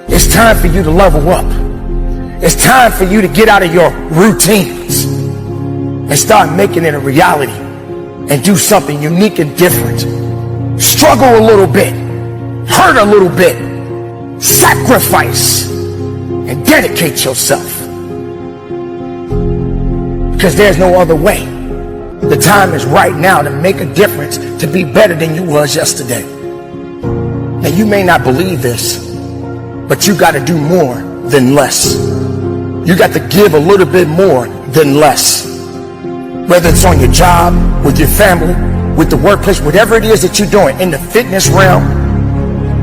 It's time for you to level up. It's time for you to get out of your routines and start making it a reality and do something unique and different. Struggle a little bit, hurt a little bit, sacrifice, and dedicate yourself. Because there's no other way. The time is right now to make a difference, to be better than you was yesterday. Now you may not believe this, but you got to do more than less. You got to give a little bit more than less. Whether it's on your job, with your family, with the workplace, whatever it is that you're doing, in the fitness realm,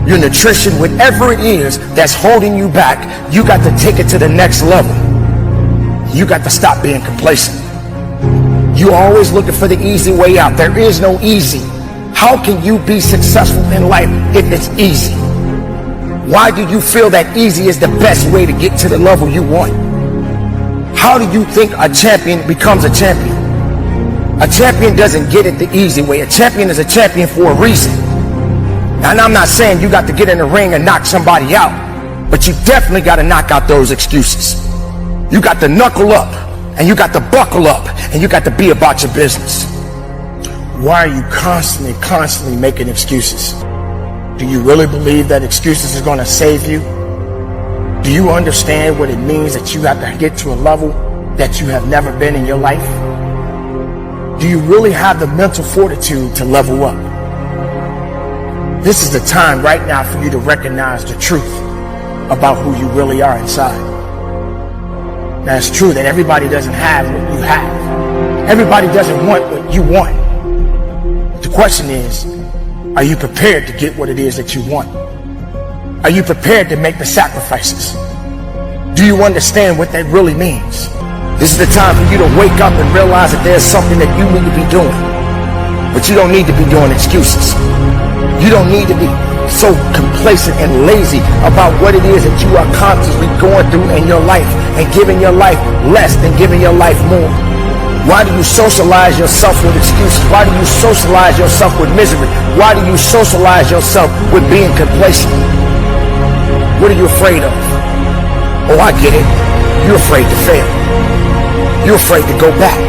your nutrition, whatever it is that's holding you back, you got to take it to the next level. You got to stop being complacent. You're always looking for the easy way out. There is no easy. How can you be successful in life if it's easy? Why do you feel that easy is the best way to get to the level you want? How do you think a champion becomes a champion? A champion doesn't get it the easy way. A champion is a champion for a reason. And I'm not saying you got to get in the ring and knock somebody out, but you definitely got to knock out those excuses. You got to knuckle up, and you got to buckle up, and you got to be about your business. Why are you constantly making excuses? Do you really believe that excuses is going to save you? Do you understand what it means that you have to get to a level that you have never been in your life? Do you really have the mental fortitude to level up? This is the time right now for you to recognize the truth about who you really are inside. Now, it's true that everybody doesn't have what you have. Everybody doesn't want what you want. The question is, are you prepared to get what it is that you want? Are you prepared to make the sacrifices? Do you understand what that really means? This is the time for you to wake up and realize that there's something that you need to be doing. But you don't need to be doing excuses. You don't need to be so complacent and lazy about what it is that you are constantly going through in your life and giving your life less than giving your life more. Why do you socialize yourself with excuses? Why do you socialize yourself with misery? Why do you socialize yourself with being complacent? What are you afraid of? Oh, I get it. You're afraid to fail. You're afraid to go back.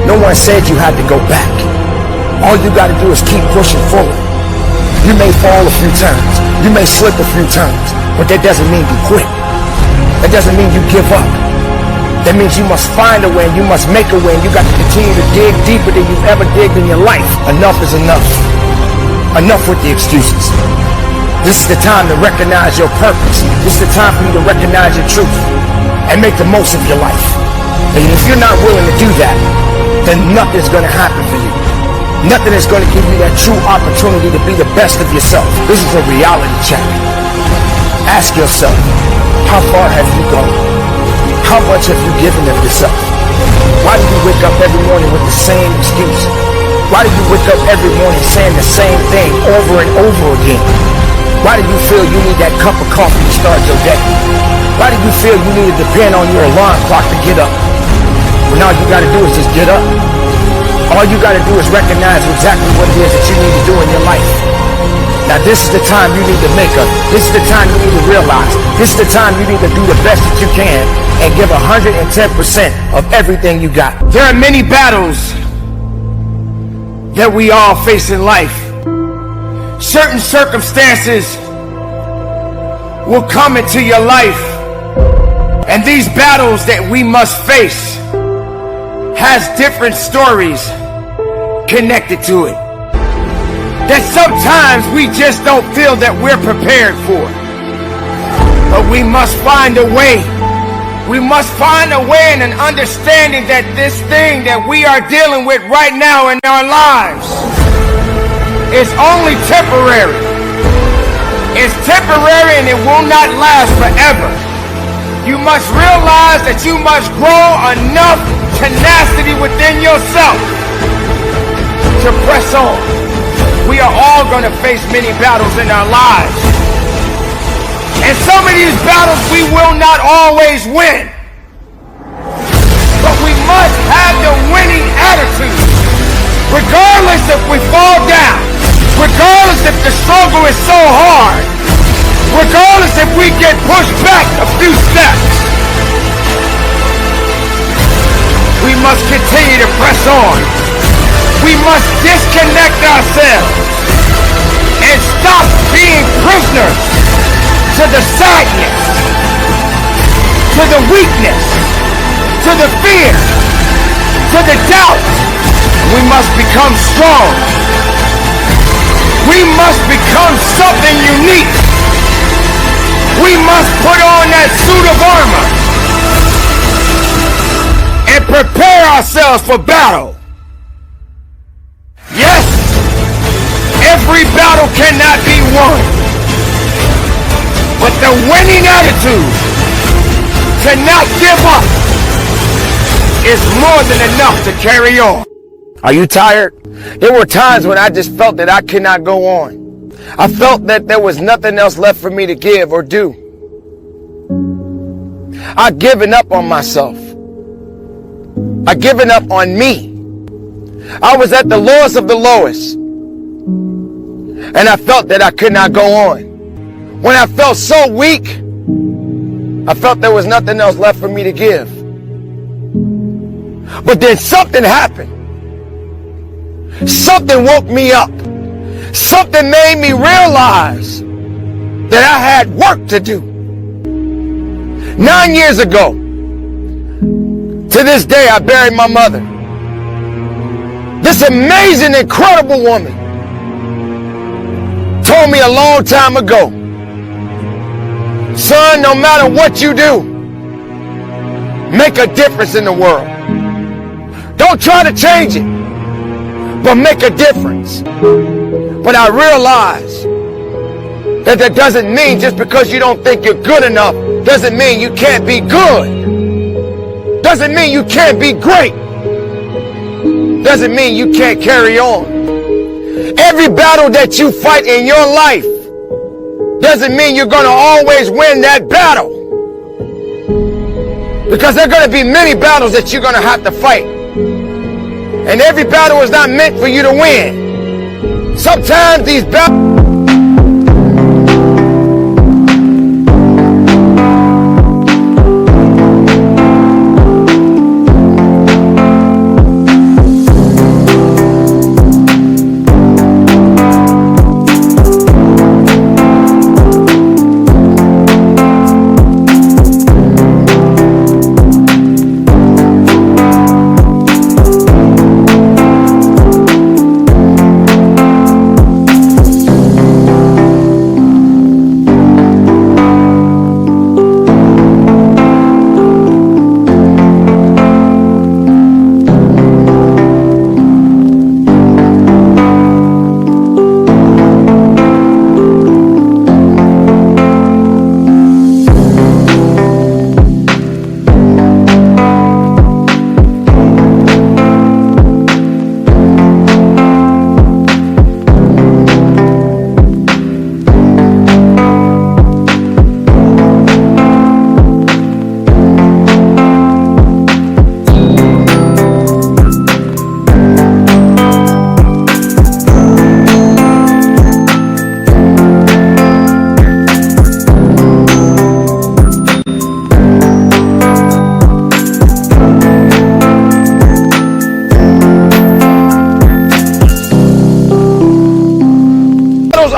No one said you had to go back. All you got to do is keep pushing forward. You may fall a few times. You may slip a few times. But that doesn't mean you quit. That doesn't mean you give up. That means you must find a way, and you must make a way, and you got to continue to dig deeper than you've ever digged in your life. Enough is enough. Enough with the excuses. This is the time to recognize your purpose. This is the time for you to recognize your truth and make the most of your life. And if you're not willing to do that, then nothing's going to happen for you. Nothing is going to give you that true opportunity to be the best of yourself. This is a reality check. Ask yourself, how far have you gone? How much have you given of yourself? Why do you wake up every morning with the same excuse? Why do you wake up every morning saying the same thing over and over again? Why do you feel you need that cup of coffee to start your day? Why do you feel you need to depend on your alarm clock to get up? When all you got to do is just get up. All you got to do is recognize exactly what it is that you need to do in your life. Now this is the time you need to make up. This is the time you need to realize. This is the time you need to do the best that you can and give 110% of everything you got. There are many battles that we all face in life. Certain circumstances will come into your life, and these battles that we must face has different stories connected to it that sometimes we just don't feel that we're prepared for. But we must find a way. We must find a way and an understanding that this thing that we are dealing with right now in our lives is only temporary. It's temporary and it will not last forever. You must realize that you must grow enough tenacity within yourself to press on. We are all going to face many battles in our lives. And some of these battles we will not always win. But we must have the winning attitude. Regardless if we fall down. Regardless if the struggle is so hard. Regardless if we get push back a few steps. We must continue to press on. We must disconnect ourselves and stop being prisoners to the sadness, to the weakness, to the fear, to the doubt. We must become strong. We must become something unique. We must put on that suit of armor and prepare ourselves for battle. Yes, every battle cannot be won, but the winning attitude to not give up is more than enough to carry on. Are you tired? There were times when I just felt that I could not go on. I felt that there was nothing else left for me to give or do. I'd given up on myself. I'd given up on me. I was at the lowest of the lowest. And I felt that I could not go on. When I felt so weak, I felt there was nothing else left for me to give. But then something happened. Something woke me up. Something made me realize that I had work to do. 9 years ago, to this day, I buried my mother. This amazing, incredible woman told me a long time ago, son, no matter what you do, make a difference in the world. Don't try to change it, but make a difference. But I realize that doesn't mean just because you don't think you're good enough, doesn't mean you can't be good. Doesn't mean you can't be great. Doesn't mean you can't carry on. Every battle that you fight in your life doesn't mean you're going to always win that battle. Because there are going to be many battles that you're going to have to fight. And every battle is not meant for you to win. Sometimes these battles...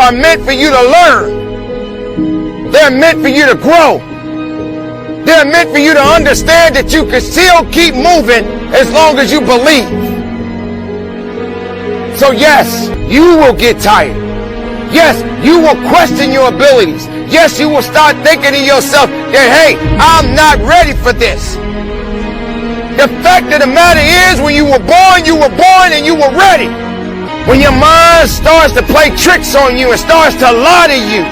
are meant for you to learn. They're meant for you to grow. They're meant for you to understand that you can still keep moving as long as you believe. So yes, you will get tired. Yes, you will question your abilities. Yes, you will start thinking to yourself that, hey, I'm not ready for this. The fact of the matter is, when you were born and you were ready. When your mind starts to play tricks on you and starts to lie to you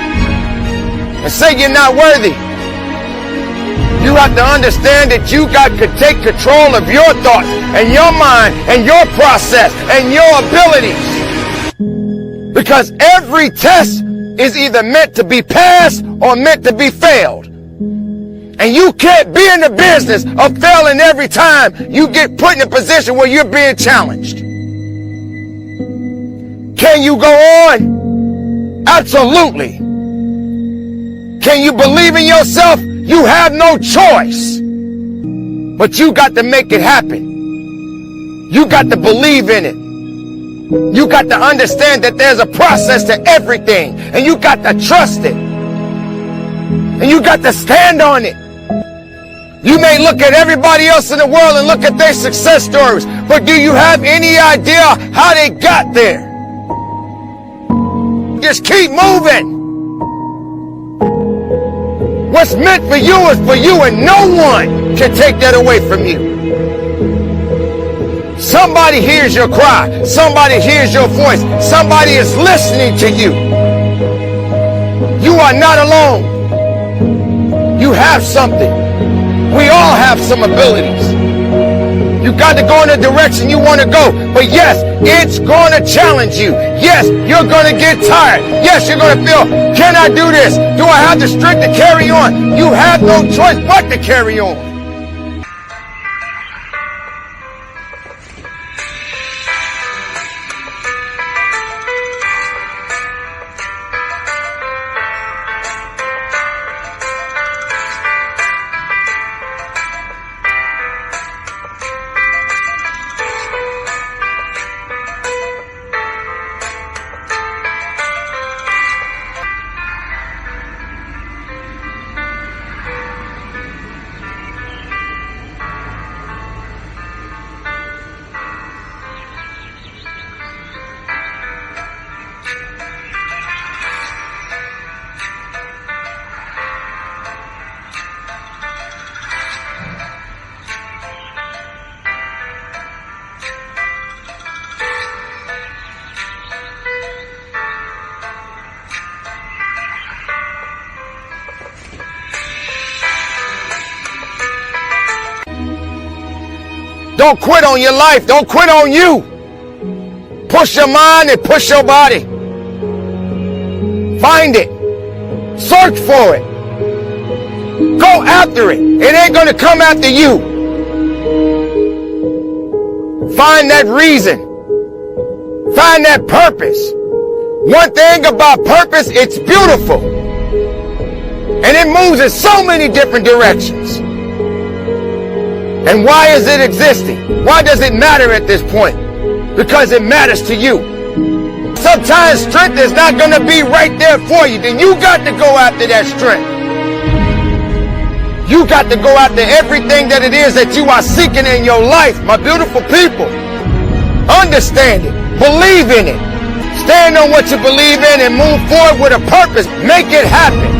and say you're not worthy, you have to understand that you got to take control of your thoughts and your mind and your process and your abilities. Because every test is either meant to be passed or meant to be failed. And you can't be in the business of failing every time you get put in a position where you're being challenged. Can you go on? Absolutely. Can you believe in yourself? You have no choice. But you got to make it happen. You got to believe in it. You got to understand that there's a process to everything. And you got to trust it. And you got to stand on it. You may look at everybody else in the world and look at their success stories. But do you have any idea how they got there? Just keep moving. What's meant for you is for you, and no one can take that away from you. Somebody hears your cry. Somebody hears your voice. Somebody is listening to you. You are not alone. You have something. We all have some abilities. You got to go in the direction you want to go. But yes, it's going to challenge you. Yes, you're going to get tired. Yes, you're going to feel, can I do this? Do I have the strength to carry on? You have no choice but to carry on. Don't quit on your life. Don't quit on you. Push your mind and push your body. Find it. Search for it. Go after it. It ain't going to come after you. Find that reason. Find that purpose. One thing about purpose, it's beautiful. And it moves in so many different directions. And why is it existing? Why does it matter at this point? Because it matters to you. Sometimes strength is not going to be right there for you. Then you got to go after that strength. You got to go after everything that it is that you are seeking in your life, my beautiful people. Understand it. Believe in it. Stand on what you believe in and move forward with a purpose. Make it happen.